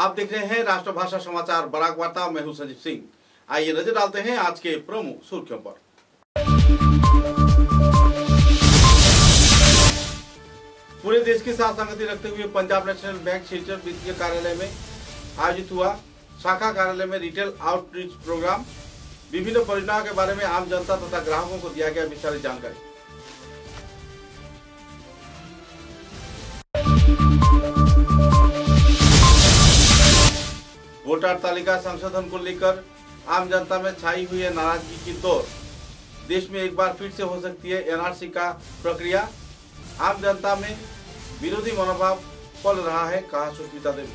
आप देख रहे हैं राष्ट्रभाषा समाचार बराक वार्ता। मैं हूं संजीव सिंह। आइए नजर डालते हैं आज के प्रमुख सुर्खियों पर। पूरे देश के साथ संगति रखते हुए पंजाब नेशनल बैंक सिलचर वित्तीय कार्यालय में आयोजित हुआ शाखा कार्यालय में रिटेल आउटरीच प्रोग्राम। विभिन्न परियोजनाओं के बारे में आम जनता तथा ग्राहकों को दिया गया विस्तारित जानकारी। वोटर तालिका संशोधन को लेकर आम जनता में छाई हुई है नाराजगी की दौर। देश में एक बार फिर से हो सकती है एनआरसी का प्रक्रिया। आम जनता में विरोधी मनोभाव पल रहा है, कहा सुष्मिता देवी।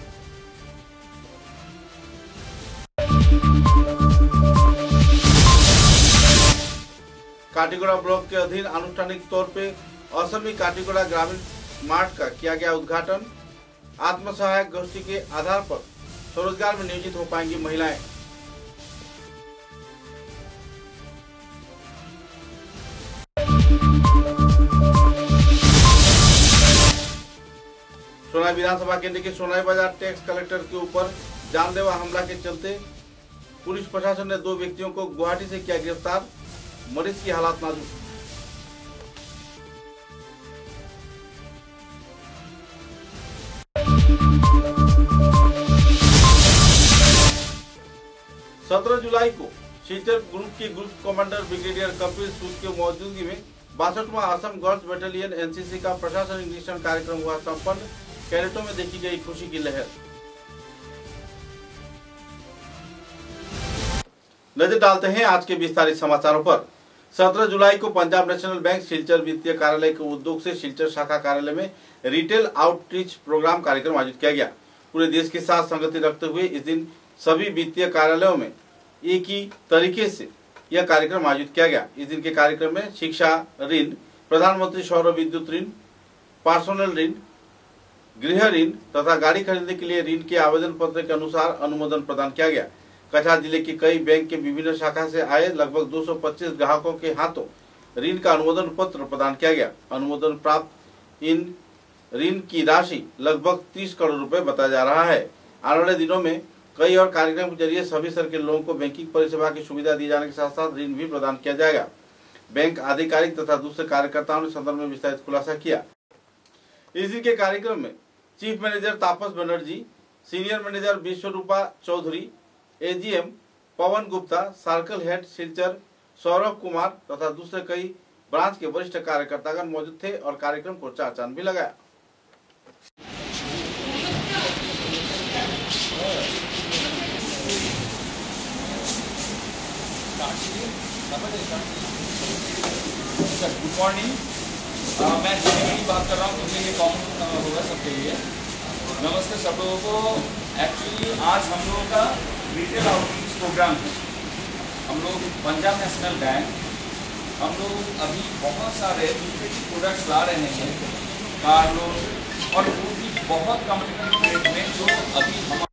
काटीगोड़ा ब्लॉक के अधीन आनुष्ठानिक तौर पे असमी काटीगोड़ा ग्रामीण मार्ट का किया गया उद्घाटन। आत्मसहायक गोष्ठी के आधार पर स्वरोजगार में नियोजित हो पाएंगी महिलाएं। सोनाई विधानसभा केंद्र के सोनाई बाजार टैक्स कलेक्टर के ऊपर जानलेवा हमला के चलते पुलिस प्रशासन ने 2 व्यक्तियों को गुवाहाटी से किया गिरफ्तार। मरीज की हालत नाजुक। सत्रह जुलाई को सिलचर ग्रुप के ग्रुप कमांडर ब्रिगेडियर कपिल सूद की मौजूदगी में 62वां असम गर्ल्स बटालियन एनसीसी का प्रशासनिक निरीक्षण कार्यक्रम हुआ संपन्न। कैडेटों में देखी गई खुशी की लहर। नजर डालते हैं आज के विस्तारित समाचारों पर। 17 जुलाई को पंजाब नेशनल बैंक सिलचर वित्तीय कार्यालय के उद्योग से सिलचर शाखा कार्यालय में रिटेल आउटरीच प्रोग्राम कार्यक्रम आयोजित किया गया। पूरे देश के साथ संगति रखते हुए इस दिन सभी वित्तीय कार्यालयों में एक ही तरीके से यह कार्यक्रम आयोजित किया गया। इस दिन के कार्यक्रम में शिक्षा ऋण, प्रधानमंत्री सौर विद्युत ऋण, पर्सनल ऋण, गृह ऋण तथा गाड़ी खरीदने के लिए ऋण के आवेदन पत्र के अनुसार अनुमोदन प्रदान किया गया। कछार जिले के कई बैंक के विभिन्न शाखा से आए लगभग 225 ग्राहकों के हाथों ऋण का अनुमोदन पत्र प्रदान किया गया। अनुमोदन प्राप्त इन ऋण की राशि लगभग 30 करोड़ रुपए बताया जा रहा है। आने वाले दिनों में कई और कार्यक्रम के जरिए सभी स्तर के लोगों को बैंकिंग परिसेवा की सुविधा दिए जाने के साथ साथ ऋण भी प्रदान किया जाएगा। बैंक अधिकारिक तथा दूसरे कार्यकर्ताओं ने संदर्भ में विस्तारित खुलासा किया। इस दिन के कार्यक्रम में chief manager Tapas Banerjee, senior manager Bishwarupa Chowdhury, AGM Pawan Gupta, circle head Silchar Saurabh Kumar तथा दूसरे कई ब्रांच के वरिष्ठ कार्यकर्तागण मौजूद थे और कार्यक्रम को चार चांद भी लगाया। गुड मॉर्निंग, मैं जिम्मेदारी बात कर रहा हूँ क्योंकि ये कॉमन होगा सबके लिए। नमस्ते सब लोगों को। एक्चुअली आज हम लोगों का रिटेल आउटरीच प्रोग्राम है। हम लोग पंजाब नेशनल बैंक, हम लोग अभी बहुत सारे प्रोडक्ट्स ला रहे हैं, कार लोन, और वो भी बहुत कॉम्पिटिटिव रेट में जो अभी हम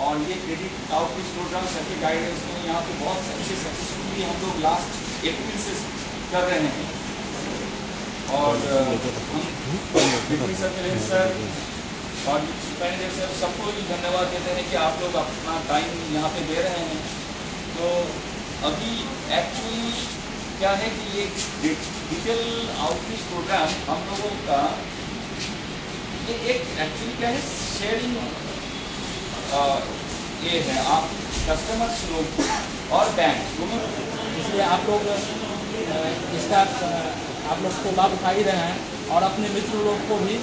और ये क्रेडिट आउटरीच प्रोग्राम सबके गाइडेंस में यहाँ पे बहुत अच्छे सक्सेसफुली हम लोग लास्ट अप्रैल से कर रहे हैं। और हम सर और मैनेजर सर सबको भी धन्यवाद देते हैं कि आप लोग अपना टाइम यहाँ पे दे रहे हैं। तो अभी एक्चुअली क्या है कि ये डिजिटल आउटरीच प्रोग्राम हम लोगों का ये एक एक्चुअली क्या है शेयरिंग ये है। आप कस्टमर्स लोग और बैंक दोनों, इसलिए आप लोग इसका आप लोग को लाभ उठा ही रहे हैं और अपने मित्र लोग को भी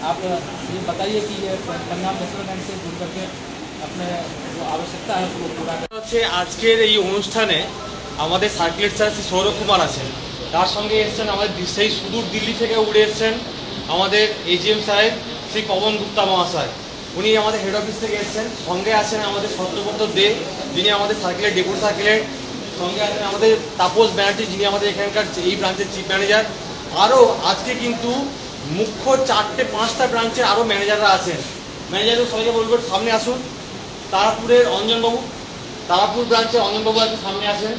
आप ये बताइए कि ये पंजाब नेशनल बैंक से जुड़ करके अपने जो आवश्यकता है उसको पूरा হচ্ছে আজকের এই অনুষ্ঠানে আমাদের সার্কুলেট স্যার শ্রী সৌরভ কুমার আছেন, তার সঙ্গে এসেছেন আমাদের সেই সুদূর দিল্লি থেকে উড়ে এসেছেন আমাদের এজিএম সাহেব শ্রী পবন গুপ্তা মহাশয়, উনি আমাদের হেড অফিস থেকে এসেছেন। সঙ্গে আছেন আমাদের সত্যব্রত দে, যিনি আমাদের সার্কুলেট ডেপুটি সার্কুলেট। সঙ্গে আছেন আমাদের তাপস ব্যানার্জি, যিনি আমাদের এখানকার এই ব্রাঞ্চের চিফ ম্যানেজার। আরও আজকে কিন্তু মুখ্য 4-5টা ব্রাঞ্চের আরও ম্যানেজাররা আছেন। ম্যানেজারদের সবাইকে বলবো সামনে আসুন। তারাপুরের অঞ্জনবাবু, তারাপুর ব্রাঞ্চের অঞ্জনবাবু সামনে আসেন।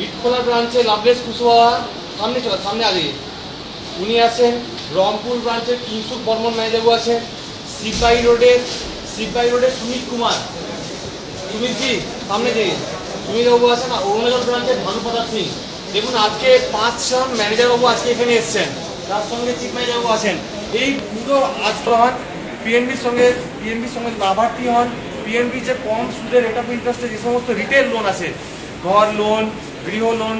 ইটখোলা ব্রাঞ্চে লাভলেস কুশওয়াহা সামনে চলো, সামনে আগে উনি আছেন, রংপুর ব্রাঞ্চের কিংসুক বর্মন ম্যানেজারবাবু আছেন, শিববাই রোডের সুমিত কুমার, সুমিতজি সামনে যে সুমিতবাবু আছেন, অরুণাচল ব্রাঞ্চের ভানুপ্রতাপ সিং। দেখুন আজকে 5 জন ম্যানেজারবাবু আজকে এখানে এসছেন, তার সঙ্গে চিফ ম্যানেজারবাবু আছেন। এই পুরো আজকে পিএনবির সঙ্গে লাভার্থী হন। পিএনবি যে কম সুদের রেট অফ ইন্টারেস্টে যে সমস্ত রিটেল লোন আছে, ঘর লোন, গৃহ লোন,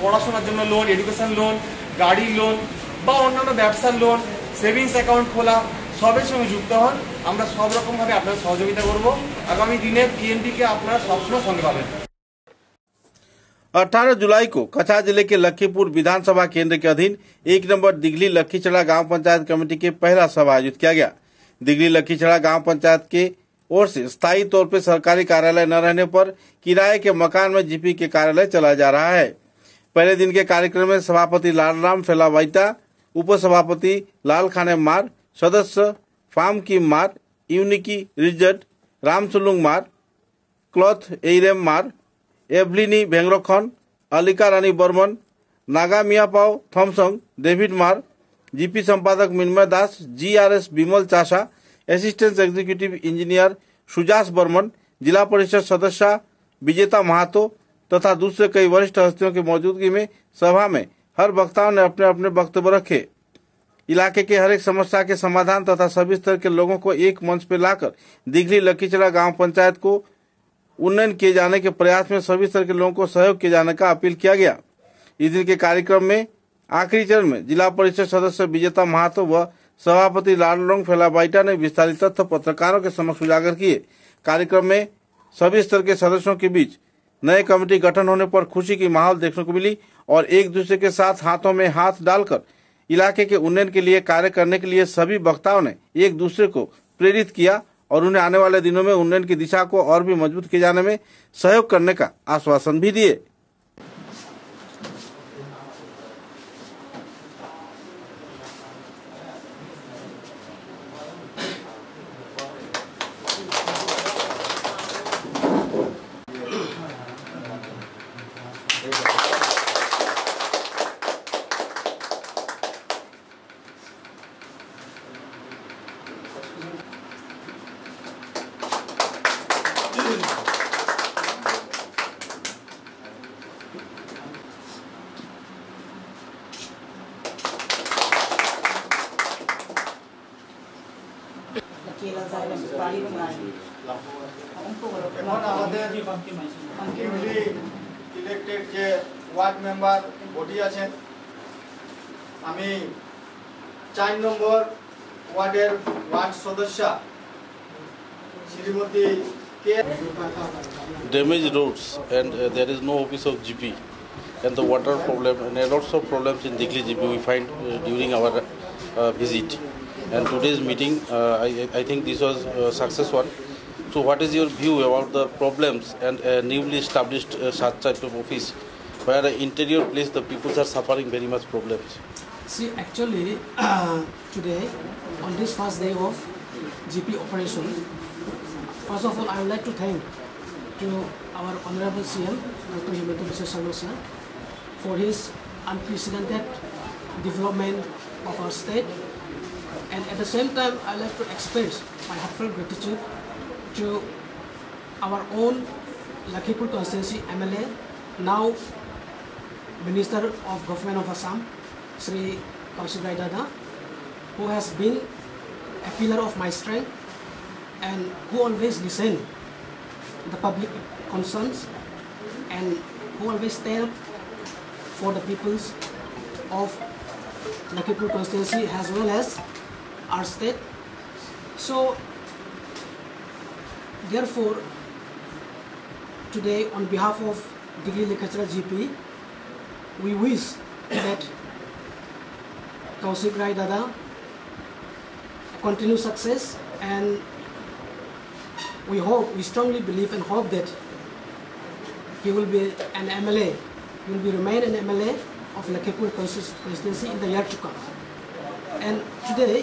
পড়াশোনার জন্য লোন, এডুকেশন লোন, গাড়ি লোন বা অন্যান্য ব্যবসার লোন, সেভিংস অ্যাকাউন্ট খোলা, সবের সঙ্গে যুক্ত হন। আমরা সব রকমভাবে আপনাদের সহযোগিতা করব। আগামী দিনে পিএনবিকে আপনারা সবসময় সঙ্গে পাবেন। 18 जुलाई को कछा जिले के लखीपुर विधानसभा केंद्र के अधीन 1 नंबर दिगली लखीचड़ा गांव पंचायत कमेटी के पहला सभा आयोजित किया गया। दिगली लखीचड़ा गांव पंचायत के ओर से स्थायी तौर पर सरकारी कार्यालय न रहने पर किराए के मकान में जीपी के कार्यालय चलाया जा रहा है। पहले दिन के कार्यक्रम में सभापति लालराम फेलावाइटा, उप सभापति लाल खाने मार, सदस्य फार्म की मार, यूनिकी रिजट, रामसुलुंग मार, क्लॉथ एरम मार, एवलिनी भेंगरखन, अलिका रानी बर्मन, नागा मियापाओ थॉमसंग, डेविड मार, जीपी संपादक मिन्मय दास, जीआरएस विमल चासा, असिस्टेंट एग्जीक्यूटिव इंजीनियर सुजास बर्मन, जिला परिषद सदस्य विजेता महातो तथा दूसरे कई वरिष्ठ हस्तियों की मौजूदगी में सभा में हर वक्ताओं ने अपने अपने वक्तव्य रखे। इलाके के हर एक समस्या के समाधान तथा सभी स्तर के लोगों को एक मंच पर लाकर दिगली लखीचड़ा गांव पंचायत को उन्नयन किए जाने के प्रयास में सभी स्तर के लोगों को सहयोग किए जाने का अपील किया गया। इस दिन के कार्यक्रम में आखिरी चरण में जिला परिषद सदस्य विजेता महातो व सभापति लालरंग फेलाबाइटा ने विस्तारित तथ्य पत्रकारों के समक्ष उजागर किए। कार्यक्रम में सभी स्तर के सदस्यों के बीच नए कमेटी गठन होने पर खुशी की माहौल देखने को मिली और एक दूसरे के साथ हाथों में हाथ डालकर इलाके के उन्नयन के लिए कार्य करने के लिए सभी वक्ताओं ने एक दूसरे को प्रेरित किया और उन्हें आने वाले दिनों में उन्नयन की दिशा को और भी मजबूत किए जाने में सहयोग करने का आश्वासन भी दिए। ইলেক্টেড যে ওয়ার্ড মেম্বার বডি আছেন, আমি 4 নম্বর ওয়ার্ডের ওয়ার্ড সদস্য শ্রীমতী কে Damaged roads and there is no office of GP and the water problem and lots of problems in Digli GP we find during our visit. And today's meeting, I think this was a success one. So what is your view about the problems and newly established such type of office where the interior place the people are suffering very much problems? See, actually, today, on this first day of GP operation, first of all, I would like to thank to our Honorable CM, Dr. Himanta Biswa Sarma sir, for his unprecedented development of our state. And at the same time, I like to express my heartfelt gratitude to our own Lakhipur constituency MLA, now Minister of Government of Assam, Sri Kaushik Rai Dada, who has been a pillar of my strength and who always listen the public concerns and who always stand for the peoples of Lakhipur constituency as well as our state. So therefore today on behalf of Digli Lechachra GP, we wish that Kaushik Rai Dada continue success, and we strongly believe and hope that he will be an MLA, he will remain an MLA of Lakhipur constituency in the year to come. And today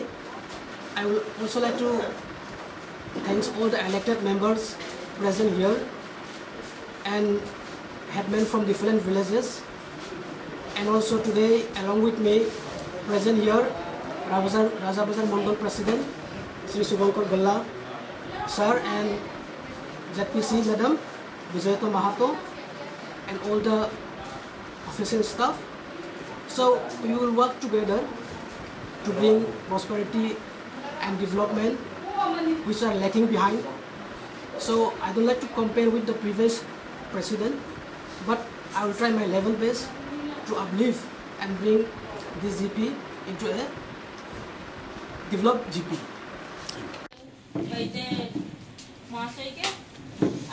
I would also like to thank all the elected members present here and headmen from different villages, and also today along with me present here, Raja Bazar Mandal President, Sri Subhankar Galla, Sir, and ZPC Madam, Vijayato Mahato, and all the official staff. So we will work together to bring prosperity and development which are lacking behind. So I don't like to compare with the previous president, but I will try my level best to uplift and bring this GP into a developed GP. মহাশয়কে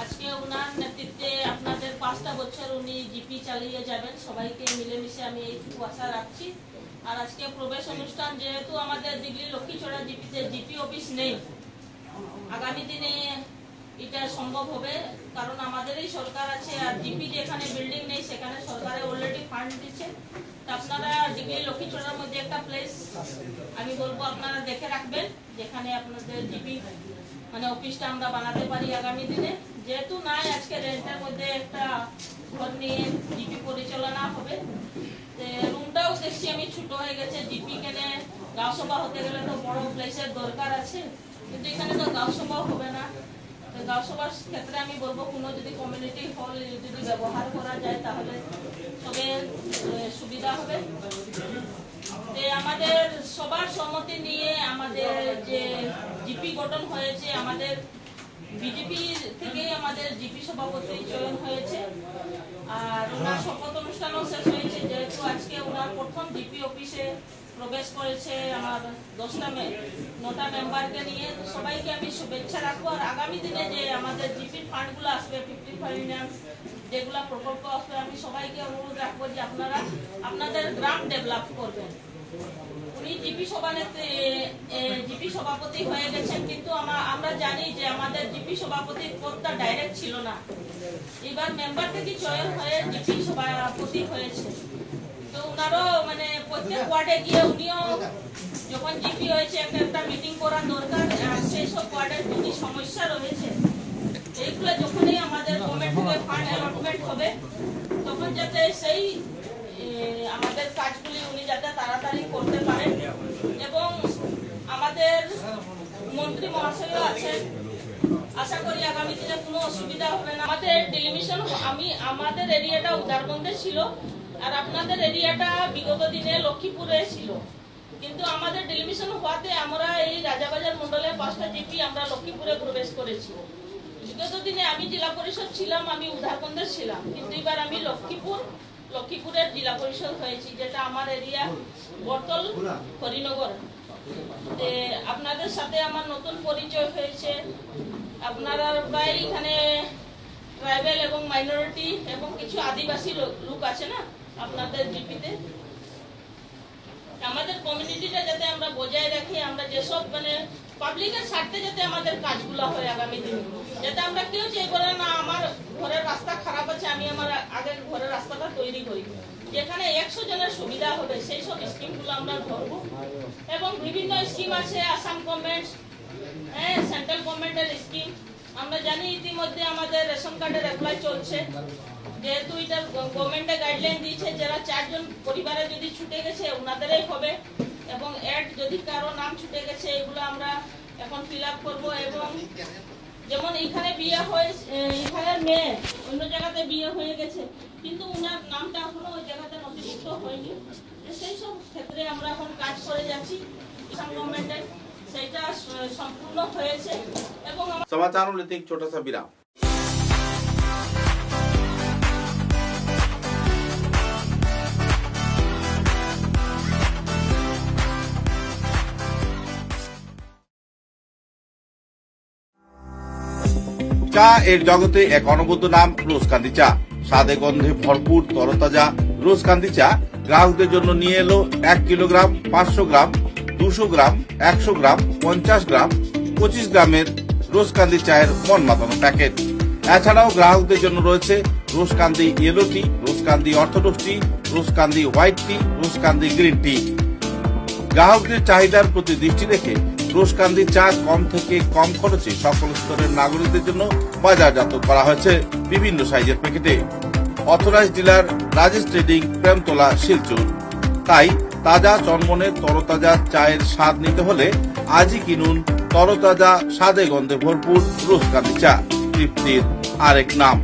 আজকে ওনার নেতৃত্বে আপনাদের 5টা বছর উনি GP চালিয়ে যাবেন, সবাইকে মিলেমিশে আমি এইটুকু আশা রাখছি। আর আজকে প্রবেশ অনুষ্ঠান, যেহেতু আমাদের দিগলি লক্ষ্মীছড়া জিপিতে জিপি অফিস নেই, আগামী দিনে এটা সম্ভব হবে, কারণ আমাদেরই সরকার আছে, আর জিপি যেখানে বিল্ডিং নেই সেখানে সরকারে অলরেডি ফান্ড দিচ্ছে। আপনারা দিগলি লক্ষ্মীছড়ার মধ্যে একটা প্লেস আমি বলবো আপনারা দেখে রাখবেন, যেখানে আপনাদের জিপি মানে অফিসটা আমরা বানাতে পারি আগামী দিনে। যেহেতু নাই, আজকে রেন্টের মধ্যে একটা ঘর নিয়ে জিপি পরিচালনা হবে। রুমটাও দেখছি আমি ছোট হয়ে গেছে, জিপি কেনে গাঁও সভা হতে গেলে তো বড় প্লেসের দরকার আছে, কিন্তু এখানে তো গাঁও সভাও হবে না। গাঁও সভার ক্ষেত্রে আমি বলবো কোনো যদি কমিউনিটি হল যদি ব্যবহার করা যায় তাহলে তবে সুবিধা হবে। আমাদের সবার সম্মতি নিয়ে আমাদের যে জিপি গঠন হয়েছে, আমাদের বিজেপি থেকে আমাদের জিপি সভাপতি চয়ন হয়েছে, আর ওনার শপথ অনুষ্ঠানও শেষ হয়েছে। যেহেতু আজকে ওনার প্রথম জিপি অফিসে প্রবেশ করেছে আমার 9টা মেম্বারকে নিয়ে, সবাইকে আমি শুভেচ্ছা রাখবো। আর আগামী দিনে যে আমাদের জিপির ফান্ডগুলো আসবে, 50 ফাইন্যান্স যেগুলা প্রকল্প আসবে, আমি সবাইকে অনুরোধ রাখবো যে আপনারা আপনাদের গ্রাম ডেভেলপ করবেন। উনি জিপি সভাপতি হয়ে গেছেন, কিন্তু আমরা জানি যে আমাদের জিপি সভাপতির পদটা ডাইরেক্ট ছিল না, এবার মেম্বার থেকে চয়ন হয়ে জিপি সভাপতি হয়েছে। তো উনারও মানে প্রত্যেক ওয়ার্ডে গিয়ে উনিও যখন জিপি হয়েছে একটা মিটিং করা দরকার, সেই সব ওয়ার্ডের কি সমস্যা রয়েছে এইগুলো যখনই আমাদের গভর্নমেন্ট থেকে ফান্ড অ্যালটমেন্ট হবে তখন যাতে সেই আমাদের কাজগুলি উনি যাতে তাড়াতাড়ি করতে পারেন। এবং আমাদের মন্ত্রী মহাশয়ও আছেন, আশা করি আগামী দিনে কোনো অসুবিধা হবে না। আমাদের টেলিভিশন আমাদের এরিয়াটা উদারবন্দে ছিল, আর আপনাদের এরিয়াটা বিগত দিনে লক্ষ্মীপুরে ছিল, কিন্তু আমাদের টেলিভিশন হওয়াতে আমরা এই রাজাবাজার মন্ডলের 5টা জিপি আমরা লক্ষ্মীপুরে প্রবেশ করেছি। বিগত দিনে আমি জেলা পরিষদ ছিলাম, আমি উদারবন্দে ছিলাম, কিন্তু এবার আমি লক্ষ্মীপুরের জেলা পরিষদ হয়েছি, যেটা আমার এরিয়া বর্তল হরিনগর। আপনাদের সাথে আমার নতুন পরিচয় হয়েছে। আপনারা প্রায় এখানে ট্রাইবেল এবং মাইনরিটি এবং কিছু আদিবাসী লোক আছে না আপনাদের জিপিতে। আমাদের কমিউনিটিটা যাতে আমরা বজায় রাখি, আমরা যেসব মানে পাবলিকের স্বার্থে যাতে আমাদের কাজগুলো হয় আগামী দিনে, যাতে আমরা কেউ চাইবো না আমার ঘরের রাস্তা খারাপ আছে আমি আমার আগের ঘরের রাস্তাটা তৈরি করি, যেখানে 100 জনের সুবিধা হবে সেই সব স্কিমগুলো আমরা ধরবো। এবং বিভিন্ন স্কিম আছে আসাম গভর্নমেন্ট, সেন্ট্রাল গভর্নমেন্টের স্কিম। আমরা জানি ইতিমধ্যে আমাদের রেশন কার্ডের অ্যাপ্লাই চলছে, যেহেতু এটা গভর্নমেন্টে গাইডলাইন দিয়েছে যারা 4 জন পরিবারে যদি ছুটে গেছে ওনাদেরই হবে, এবং এড যদি কারো নাম ছুটে গেছে এগুলো আমরা এখন ফিল আপ করবো। এবং যেমন এখানে বিয়ে হয়ে এখানে মেয়ে অন্য জায়গাতে বিয়ে হয়ে গেছে, কিন্তু ওনার নামটা এখনো ওই জায়গাতে নথিভুক্ত হয়নি, সেই সব ক্ষেত্রে আমরা এখন কাজ করে যাচ্ছি। আসাম গভর্নমেন্টের সেটা সম্পূর্ণ হয়েছে। এবং समाचारों लेते एक छोटा सा विराम। চা এর জগতে এক অনবদ্য নাম রোজকান্দি চা। স্বাদে গন্ধে ভরপুর তরতাজা রোজকান্দি চা গ্রাহকদের জন্য নিয়ে এলো 1 কিলোগ্রাম, 500 গ্রাম, 200 গ্রাম, 100 গ্রাম, 50 গ্রাম, 25 গ্রামের রোজকান্দি চায়ের মন মাতানো প্যাকেট। এছাড়াও গ্রাহকদের জন্য রয়েছে রোজকান্দি ইয়েলো টি, রোজকান্দি অর্থোডক্স টি, রোজকান্দি হোয়াইট টি, রোজকান্দি গ্রিন টি। গ্রাহকদের চাহিদার প্রতি দৃষ্টি রেখে রোজকান্দি চা কম থেকে কম খরচে সকল স্তরের নাগরিকদের জন্য বাজারজাত করা হয়েছে বিভিন্ন সাইজের প্যাকেটে। Authorised dealer Rajesh trading, Premtala, Silchar. তাই তাজা চনমনের তরতাজা চায়ের স্বাদ নিতে হলে আজই কিনুন তরতাজা স্বাদে গন্ধে ভরপুর রোজকানি চা, তৃপ্তির আরেক নাম।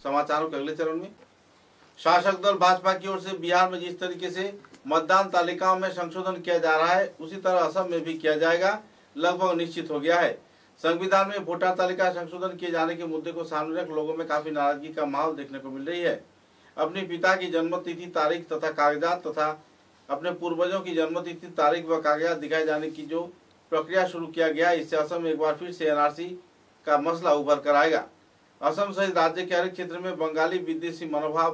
समाचारों के अगले चरण में शासक दल भाजपा की ओर से बिहार में जिस तरीके से मतदान तालिकाओं में संशोधन किया जा रहा है उसी तरह असम में भी किया जाएगा, लगभग निश्चित हो गया है। संविधान में वोटर तालिका संशोधन किए जाने के मुद्दे को सामने रख लोगों में काफी नाराजगी का माहौल देखने को मिल रही है। अपने पिता की जन्मतिथि तारीख तथा कागजात तथा अपने पूर्वजों की जन्मतिथि तारीख व कागजात दिखाए जाने की जो प्रक्रिया शुरू किया गया, इससे असम में एक बार फिर से एनआरसी का मसला उभर कर आएगा। असम सहित राज्य के हर क्षेत्र में बंगाली विदेशी मनोभाव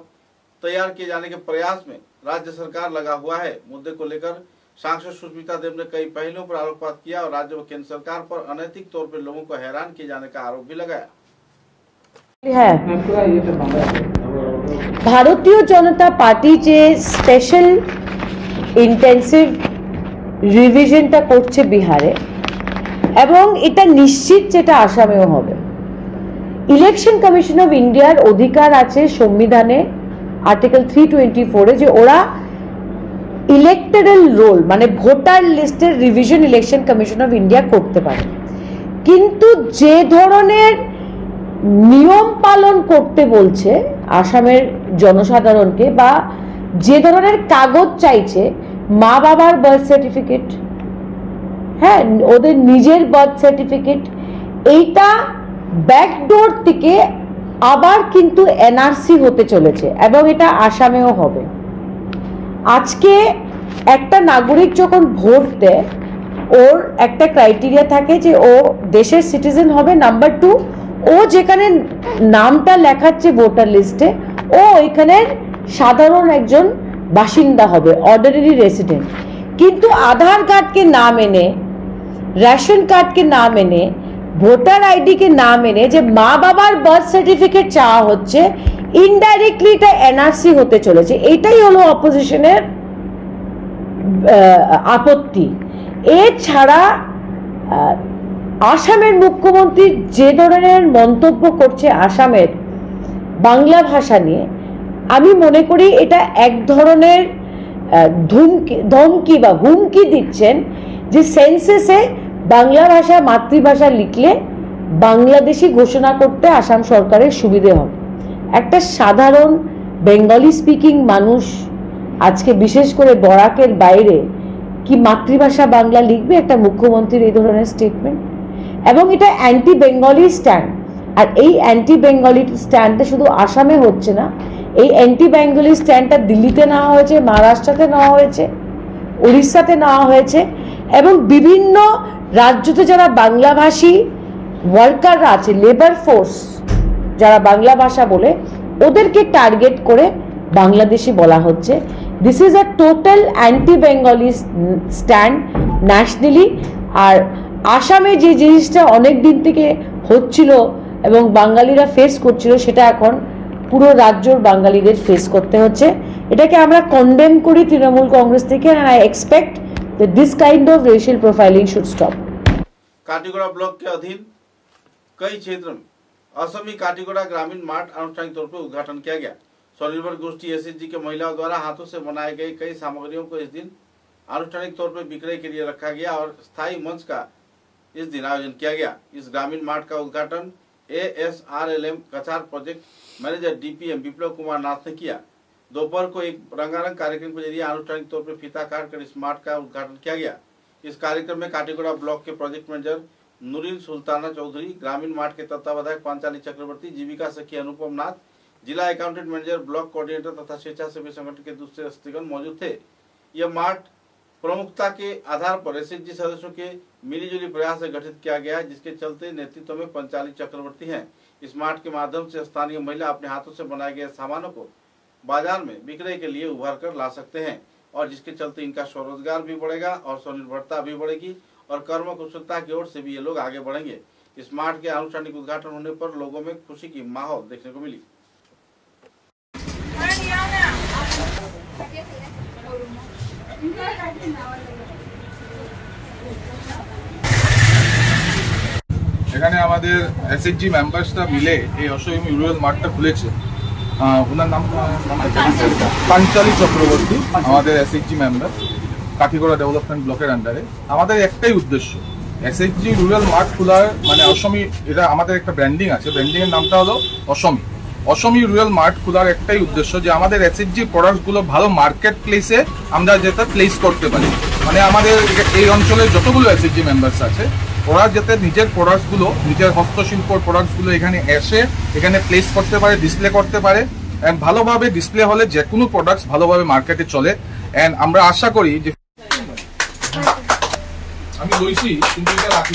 तैयार किए जाने के प्रयास में राज्य सरकार लगा हुआ है। मुद्दे को लेकर सांसद सुष्मिता देव ने कई पहलुओं पर आलोकपात किया और राज्य व केंद्र सरकार पर अनैतिक तौर पर लोगों को हैरान किए जाने का आरोप भी लगाया। भारतीय जनता पार्टी जे स्पेशल इंटेंसिव रिविजनটা করছে বিহারে এবং এটা নিশ্চিত যেটা আসামেও হবে। ইলেকশন কমিশন অফ ইন্ডিয়ার অধিকার আছে সংবিধানে আর্টিকেল 324 যে ওরা ইলেক্টোরাল রোল মানে ভোটার লিস্টের revision election commission of India করতে পারে, কিন্তু যে ধরনের নিয়ম পালন করতে বলছে আসামের জনসাধারণকে বা যে ধরনের কাগজ চাইছে, মা বাবার বার্থ সার্টিফিকেট, হ্যাঁ ওদের নিজের বার্থ সার্টিফিকেট, এইটা ব্যাকডোর থেকে আবার কিন্তু এনআরসি হতে চলেছে এবং এটা আসামেও হবে। আজকে একটা নাগরিক যখন ভোট দেয় ওর একটা ক্রাইটেরিয়া থাকে যে ও দেশের সিটিজেন হবে, নাম্বার 2 ও যেখানে নামটা লেখাচ্ছে ভোটার লিস্টে ও ওইখানের সাধারণ একজন বাসিন্দা হবে, অর্ডিনারি রেসিডেন্ট। কিন্তু আধার কার্ডকে না মেনে, রেশন কার্ডকে না মেনে, ভোটার আইডি কে না মেনে যে মা বাবার বার্থ সার্টিফিকেট চাওয়া হচ্ছে, ইনডাইরেক্টলি এটা এনআরসি হতে চলেছে। এটাই হলো অপোজিশনের আপত্তি। এছাড়া আসামের মুখ্যমন্ত্রী যে ধরনের মন্তব্য করছে আসামের বাংলা ভাষা নিয়ে, আমি মনে করি এটা এক ধরনের ধমকি বা হুমকি দিচ্ছেন যে সেন্সেসে বাংলা ভাষা মাতৃভাষা লিখলে বাংলাদেশি ঘোষণা করতে আসাম সরকারের সুবিধে হবে। একটা সাধারণ বেঙ্গলি স্পিকিং মানুষ আজকে বিশেষ করে বরাকের বাইরে কি মাতৃভাষা বাংলা লিখবে একটা মুখ্যমন্ত্রীর এই ধরনের স্টেটমেন্ট? এবং এটা অ্যান্টি বেঙ্গলি স্ট্যান্ড। আর এই অ্যান্টি বেঙ্গলি স্ট্যান্ডটা শুধু আসামে হচ্ছে না, এই অ্যান্টি বেঙ্গলি স্ট্যান্ডটা দিল্লিতে নেওয়া হয়েছে, মহারাষ্ট্রতে নেওয়া হয়েছে, উড়িষ্যাতে নেওয়া হয়েছে এবং বিভিন্ন রাজ্যতে যারা বাংলাভাষী ওয়ার্কাররা আছে, লেবার ফোর্স যারা বাংলা ভাষা বলে, ওদেরকে টার্গেট করে বাংলাদেশি বলা হচ্ছে। This is a total anti Bengali stand nationally. আর আসামে যে জিনিসটা অনেক দিন থেকে হচ্ছিল এবং বাঙালিরা ফেস করছিল, সেটা এখন পুরো রাজ্যর বাঙালিদের ফেস করতে হচ্ছে। এটাকে আমরা কন্ডেম করি তৃণমূল কংগ্রেস থেকে, and I expect that this kind of racial profiling should stop. Katigora block के अधीन कई क्षेत्र में असमी काटीगोड़ा ग्रामीण मार्ट आनुष्ठानिक तौर पर उद्घाटन किया गया। स्वनिर्भर गोष्ठी एसएचजी के महिलाओं द्वारा हाथों से बनाए गए कई सामग्रियों को इस दिन आनुष्ठानिक तौर पर बिक्री के लिए रखा गया और स्थायी मंच का इस दिन आयोजन किया गया। इस ग्रामीण मार्ट का उद्घाटन ASRLM कछार प्रोजेक्ट मैनेजर DPM विप्लव कुमार नाथ ने किया। दोपहर को एक रंगारंग कार्यक्रम के जरिए आनुष्ठानिक तौर पर फीता काटकर इस मार्ट का उद्घाटन किया गया। इस कार्यक्रम में काटीगोड़ा ब्लॉक के प्रोजेक्ट मैनेजर नुरिल सुल्ताना चौधरी, ग्रामीण मार्ट के तत्वावधायक पांचाली चक्रवर्ती, जीविका सखी अनुपम नाथ, जिला अकाउंटेंट मैनेजर, ब्लॉक कोऑर्डिनेटर तथा स्वेच्छासेवी संगठन के दूसरे हस्तीगण मौजूद थे। यह मार्ट प्रमुखता के आधार पर एसएचजी सदस्यों के मिलीजुली प्रयास से गठित किया गया है, जिसके चलते नेतृत्व में पंचाली चक्रवर्ती हैं। स्मार्ट के माध्यम से स्थानीय महिला अपने हाथों से बनाए गए सामानों को बाजार में बिक्री के लिए उभर कर ला सकते हैं और जिसके चलते इनका स्वरोजगार भी बढ़ेगा और स्वनिर्भरता भी बढ़ेगी और कर्म कुशलता की ओर से भी ये लोग आगे बढ़ेंगे। स्मार्ट के आनुষ্ঠাनिक उद्घाटन होने पर लोगों में खुशी की माहौल देखने को मिली। এখানে আমাদের এসএইচজি মেম্বার্সরা মিলে এই অসীম রুরাল মার্টটা খুলেছে। ওনার নাম পাঞ্চালী চক্রবর্তী, আমাদের এসএইচজি মেম্বার, কাঠিগড়া ডেভেলপমেন্ট ব্লকের আন্ডারে। আমাদের একটাই উদ্দেশ্য, এসএইচজি রুরাল মার্ট খোলার মানে অসমী, এটা আমাদের একটা ব্র্যান্ডিং আছে, ব্র্যান্ডিং এর নামটা হলো অসমী। অসমী রুরাল মার্ট খোলার একটাই উদ্দেশ্য যে আমাদের এসএইচজি প্রোডাক্টগুলো ভালো মার্কেট প্লেসে আমরা যেটা প্লেস করতে পারি। মানে আমাদের এই অঞ্চলের যতগুলো এসএইচজি মেম্বার্স আছে ওরা যাতে নিজের প্রোডাক্টসগুলো, নিজের হস্তশিল্পর প্রোডাক্টসগুলো এখানে এসে এখানে প্লেস করতে পারে, ডিসপ্লে করতে পারে। এন্ড ভালোভাবে ডিসপ্লে হলে যে কোনো প্রোডাক্টস ভালোভাবে মার্কেটে চলে। এন্ড আমরা আশা করি যে আমি লইছি কিন্তু এটা রাখি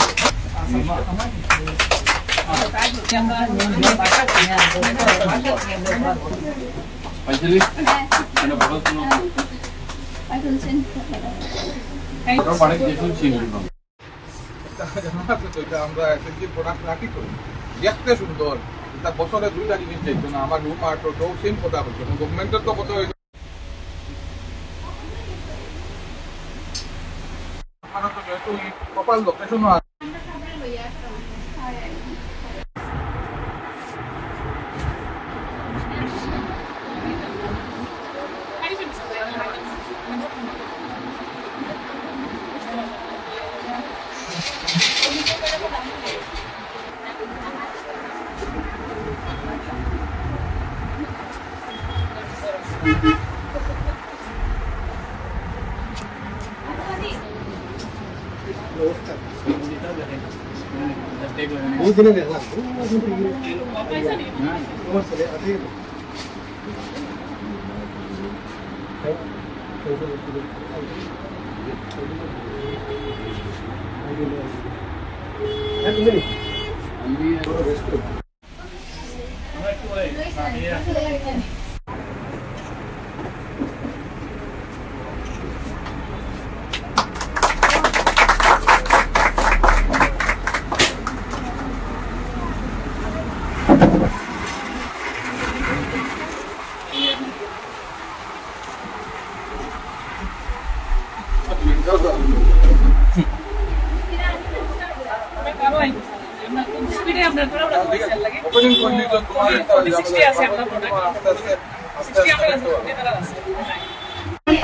আমরা এসএইচজি প্রোডাক্ট রাখি করি দেখতে সুন্দর, এটা বছরে দুইটা জিনিস দেখতো না। আমার রুম আর তো সেম কথা হচ্ছে, গভর্নমেন্টের তো কথা হয়েছে। আমার তো যেহেতু প্রপার লোকেশনও আছে।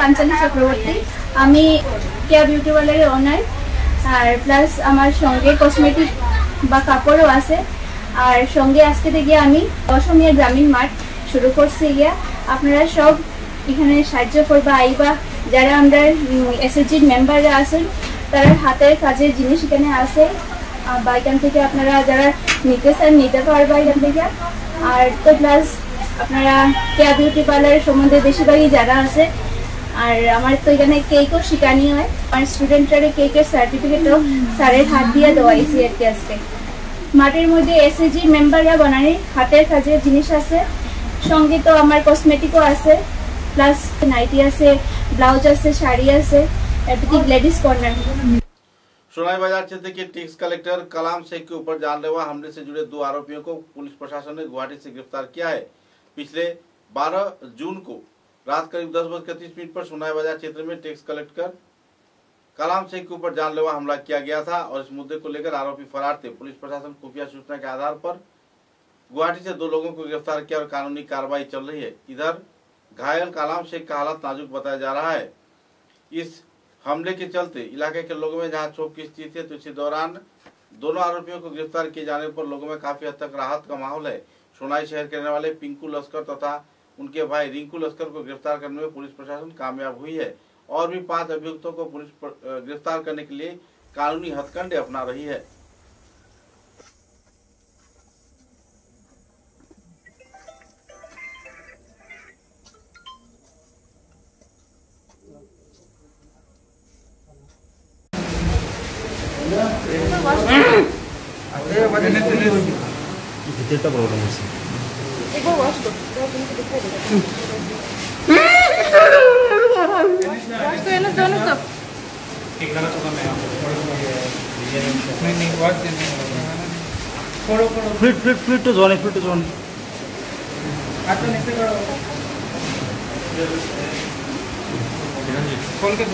পাঞ্চালী চক্রবর্তী, আমি কেয়া বিউটি পার্লারের ওনার, আর প্লাস আমার সঙ্গে কসমেটিক বা কাপড়ও আছে। আর সঙ্গে আজকে থেকে আমি অসমীয়া গ্রামীণ মার্ট শুরু করছি গিয়া। আপনারা সব এখানে সাহায্য করবা আইবা, যারা আমরা এসএইচজির মেম্বাররা আছেন তারা হাতের কাজের জিনিস এখানে আছে বা এখান থেকে আপনারা যারা নিতে চান নিতে পারবা এখান থেকে। আর তো প্লাস আপনারা কেয়া বিউটি পার্লারের সম্বন্ধে বেশিরভাগই যারা আছে। আর আমার তো এখানে কেকও শেখানি হয়, আমার স্টুডেন্টরা কেকের সার্টিফিকেটও স্যারের হাত দিয়ে দেওয়াইছি আর কি। আজকে মাঠের মধ্যে এসএইচজি মেম্বাররা বানানোর হাতের কাজের জিনিস আছে, সঙ্গে তো আমার কসমেটিকও আছে, প্লাস নাইটি আছে, ব্লাউজ আছে, শাড়ি আছে, এভরিথিং লেডিস कॉर्नर। सोनाई बाजार क्षेत्र के टैक्स कलेक्टर कलाम शेख के ऊपर जानलेवा हमले से जुड़े 2 आरोपियों को पुलिस प्रशासन ने गुवाहाटी से गिरफ्तार किया है। पिछले 12 जून को रात करीब 10:31 पर सोनाई बाजार क्षेत्र में टैक्स कलेक्टर कलाम शेख के ऊपर जानलेवा हमला किया गया था और इस मुद्दे को लेकर आरोपी फरार थे। पुलिस प्रशासन खुफिया सूचना के आधार पर गुवाहाटी से 2 लोगों को गिरफ्तार किया और कानूनी कार्रवाई चल रही है। इधर घायल कलाम शेख का हालत नाजुक बताया जा रहा है। इस हमले के चलते इलाके के लोगों में जहां शोक की स्थिति है, तो इसी दौरान दोनों आरोपियों को गिरफ्तार किए जाने पर लोगों में काफी हद तक राहत का माहौल है। सोनाई शहर के रहने वाले पिंकू लश्कर तथा उनके भाई रिंकू लश्कर को गिरफ्तार करने में पुलिस प्रशासन कामयाब हुई है और भी 5 अभियुक्तों को पुलिस गिरफ्तार करने के लिए कानूनी हथकंडे अपना रही है। ভিতরটা প্রবলেম আছে। फ्लूट तो जोन खोल के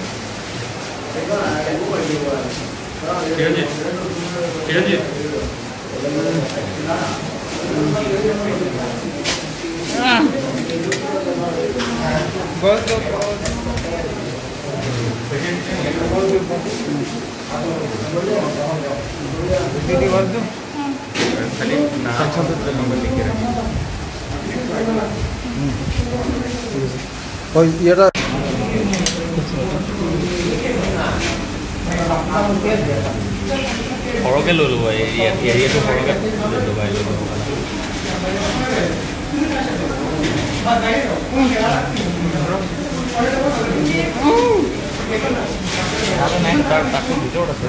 खाली नंबर लिखे সৰহকৈ লৈ ল'ব এৰিয়াটো সৰহকৈ লৈ ল'ব তাকো ভিতৰত আছে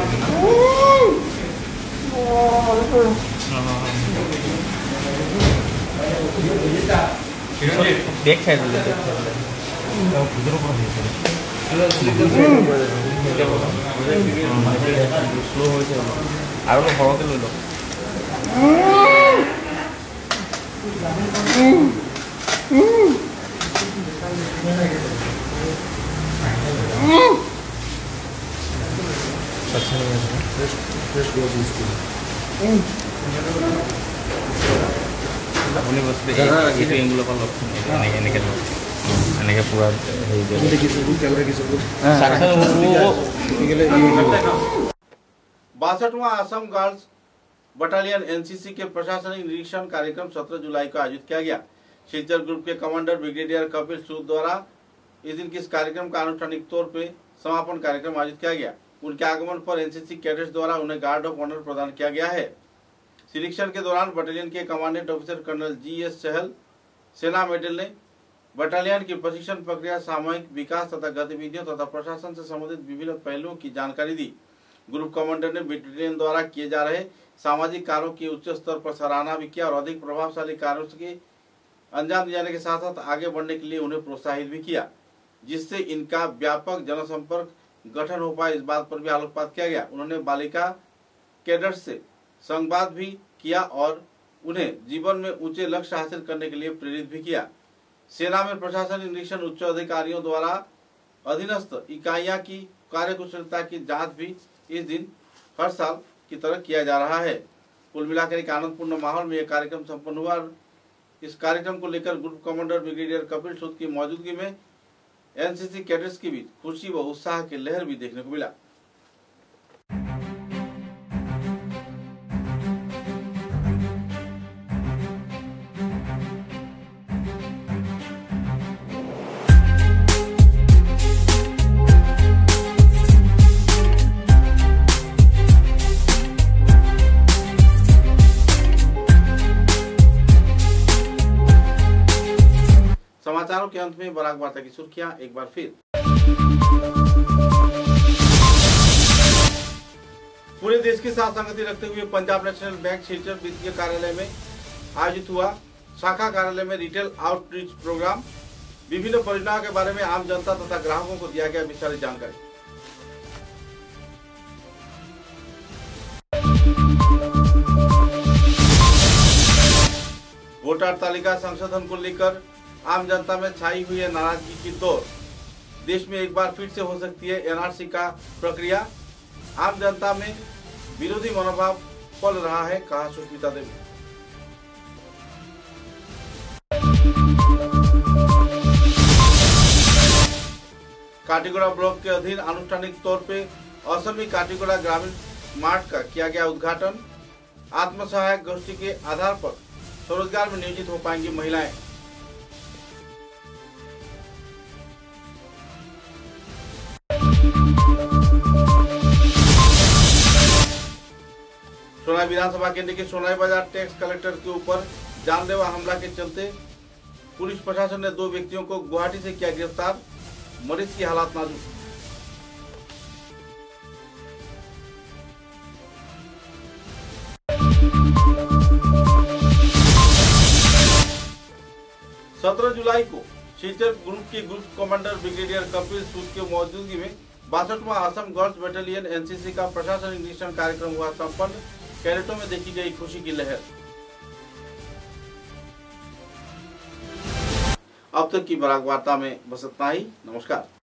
দেখ চাই ল'লে ভিতৰৰ পৰা শ্ল' হৈছে আৰু সৰহকৈ লৈ লওক আপুনি বস্তু এইটো এংগুলৰ পৰা লওক এনেকৈ লওক এনেকৈ পূৰা बासठवां असम गर्ल्स बटालियन एनसीसी के प्रशासनिक निरीक्षण कार्यक्रम 17 जुलाई को आयोजित किया गया। शिलचर ग्रुप के कमांडर ब्रिगेडियर कपिल सूद द्वारा इस दिन के इस कार्यक्रम का आनुষ্ঠাनिक तौर पे समापन कार्यक्रम आयोजित किया गया। उनके आगमन पर एनसीसी कैडेट्स द्वारा उन्हें गार्ड ऑफ ऑनर प्रदान किया गया है। निरीक्षण के दौरान बटालियन के कमांडेंट ऑफिसर कर्नल GS चहल सेना मेडल ने बटालियन की प्रशिक्षण प्रक्रिया, सामूहिक विकास तथा गतिविधियों तथा प्रशासन से संबंधित विभिन्न पहलुओं की जानकारी दी। ग्रुप कमांडर ने बटालियन द्वारा किए जा रहे सामाजिक कार्यों की उच्च स्तर पर सराहना भी किया और अधिक प्रभावशाली कार्यों के अंजाम दिए जाने के साथ साथ आगे बढ़ने के लिए उन्हें प्रोत्साहित भी किया, जिससे इनका व्यापक जनसंपर्क गठन हो पाए, इस बात पर भी आलोकपात किया गया। उन्होंने बालिका कैडेट्स से संवाद भी किया और उन्हें जीवन में ऊंचे लक्ष्य हासिल करने के लिए प्रेरित भी किया। सेना में प्रशासनिक निरीक्षण उच्च अधिकारियों द्वारा अधीनस्थ इकाइयां की कार्यकुशलता की जांच भी इस दिन हर साल की तरह किया जा रहा है। कुल मिलाकर एक आनंदपूर्ण माहौल में यह कार्यक्रम संपन्न हुआ। इस कार्यक्रम को लेकर ग्रुप कमांडर ब्रिगेडियर कपिल सूद की मौजूदगी में एनसीसी कैडेट्स के बीच खुशी व उत्साह की लहर भी देखने को मिला। समाचारों के अंत में बराक वार्ता की सुर्खियां एक बार फिर। पूरे देश की साथ संगति रखते हुए पंजाब नेशनल बैंक शिलचर वित्तीय कार्यालय में आयोजित हुआ शाखा कार्यालय में रिटेल आउटरीच प्रोग्राम। विभिन्न परियोजनाओं के बारे में आम जनता तथा ग्राहकों को दिया गया विस्तारित जानकारी। वोटर तालिका संशोधन को लेकर आम जनता में छाई हुई है नाराजगी की दौर। देश में एक बार फिर से हो सकती है एनआरसी का प्रक्रिया। आम जनता में विरोधी मनोभाव पल रहा है, कहा सुष्मिता देवी। काटीगोड़ा ब्लॉक के अधीन आनुष्ठानिक तौर पे असमी काटीगोड़ा ग्रामीण मार्ट का किया गया उद्घाटन। आत्मसहायक गोष्ठी के आधार पर स्वरोजगार में नियोजित हो पाएंगी महिलाएं। सोनाई विधानसभा केंद्र के सोनाई बाजार टैक्स कलेक्टर के ऊपर जानलेवा हमला के चलते पुलिस प्रशासन ने 2 व्यक्तियों को गुवाहाटी से किया गिरफ्तार। मरीज की हालत नाजुक। सत्रह जुलाई को शिलचर ग्रुप के ग्रुप कमांडर ब्रिगेडियर कपिल सूद की मौजूदगी में 62वां असम गर्ल्स बटालियन एनसीसी का प्रशासनिक निरीक्षण कार्यक्रम हुआ संपन्न। कैडेटों में देखी गई खुशी की लहर। अब तक की बराक वार्ता में बस इतना ही। नमस्कार।